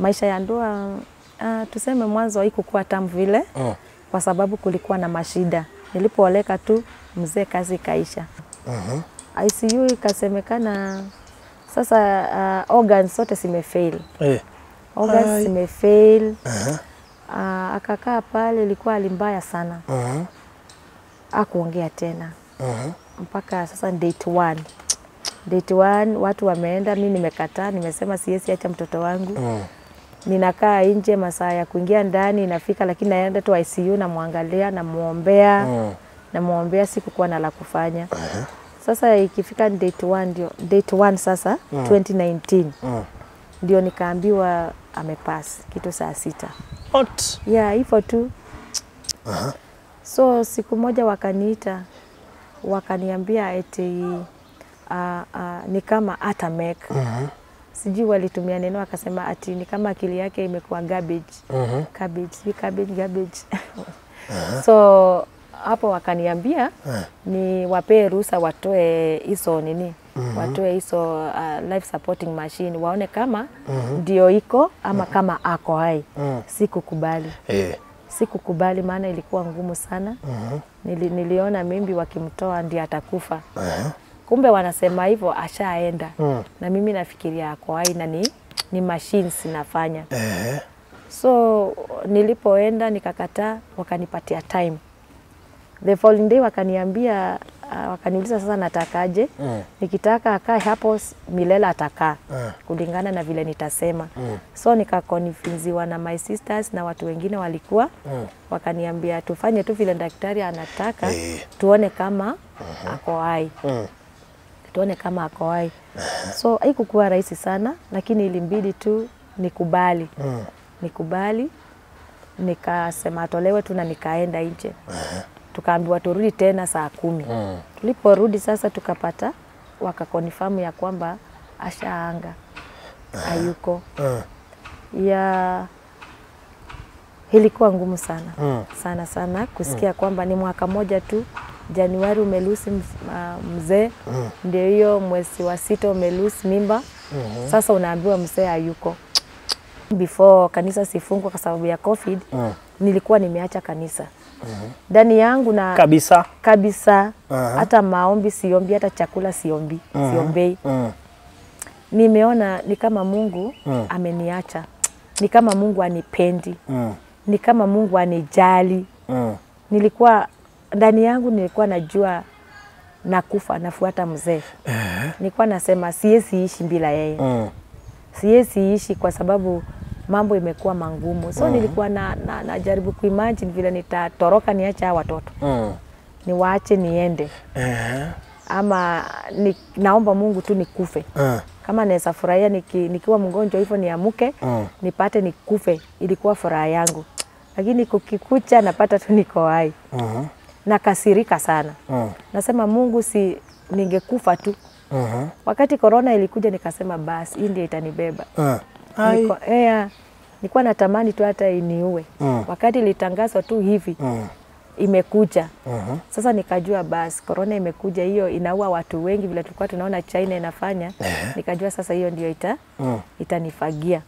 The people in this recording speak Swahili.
Maisha ya ndoa tuseme mwanzo haikuwa tamu vile kwa sababu kulikuwa na mashida. Nilipooleka tu mzee kazi kaisha. ICU ikasemekana sasa organs zote zimefail. Organs zimefail. Akakaa pale, ilikuwa hali mbaya sana. Hakuongea tena. Mpaka sasa date 1. Date 1 watu wameenda, mimi nimekataa, nimesema siwezi acha mtoto wangu. Ninakaa nje, masaa ya kuingia ndani inafika, lakini naenda tu ICU na muangalia na muombea. Na muombea, sikukuwa na la kufanya. Sasa ikifika date 1 ndio date 1 sasa 2019. Ndio nikaambiwa amepass kitu saa 6. What? Yeah, hivyo tu. So siku moja wakaniita, wakaniambia eti ni kama atamake. Sijui walitumia neno, akasema ati ni kama akili yake imekuwa garbage. Garbage. So hapo wakaniambia ni wapee ruhusa watoe hizo nini, watoe hizo life supporting machine, waone kama ndio iko ama kama ako hai. Sikukubali. Sikukubali, maana ilikuwa ngumu sana. Niliona mimi wakimtoa ndiye atakufa. Kumbe wanasema hivyo ashaenda. Na mimi nafikiria ako hai na ni machines inafanya. So nilipoenda nikakataa, wakanipatia time. The following day wakaniambia, wakaniuliza sasa natakaje. Nikitaka akae hapo milele atakaa. Kulingana na vile nitasema. So nikakonvinziwa na my sisters na watu wengine walikuwa. Wakaniambia tufanye tu vile daktari anataka, tuone kama ako hai. Tuone kama ako hai. So haikuwa rahisi sana, lakini ilimbidi tu nikubali. Nikubali, nikasema atolewe tu na nikaenda nje. Tukaambiwa turudi tena saa 10. Tuliporudi sasa tukapata wakakonfirm ya kwamba ashaanga. Hayuko. Ya ilikuwa ngumu sana. Sana kusikia kwamba ni mwaka moja tu. Januari umelusi mzee. Ndio hiyo mwezi wa 6 umelusi mimba. Sasa unaambiwa mzee hayuko. Before kanisa sifungwa kwa sababu ya COVID, nilikuwa nimeacha kanisa. Ndani yangu na kabisa. Hata maombi siombi, hata chakula siombei. Nimeona ni kama Mungu ameniacha. Ni kama Mungu anipendi. Ni kama Mungu anijali. Nilikuwa ndani yangu nilikuwa najua nakufa, nafuata mzee. Nilikuwa nasema siwezi ishi bila yeye. Siwezi ishi kwa sababu mambo imekuwa mangumu. So nilikuwa najaribu kuimagine vile nitatoroka niache hawa watoto. Niwaache niende. Ama naomba Mungu tu nikufe. Kama naweza furahia nikiwa mgonjwa hivyo niamuke, nipate nikufe, ilikuwa furaha yangu. Lakini kukikucha napata tu niko hai. Nakasirika sana. Nasema Mungu, si ningekufa tu. Wakati corona ilikuja nikasema basi hii ndio itanibeba. Nilikuwa natamani tu hata iniue. Wakati ilitangazwa tu hivi imekuja. Sasa nikajua basi corona imekuja, hiyo inaua watu wengi vile tulikuwa tunaona China inafanya. Nikajua sasa hiyo ndio itanifagia.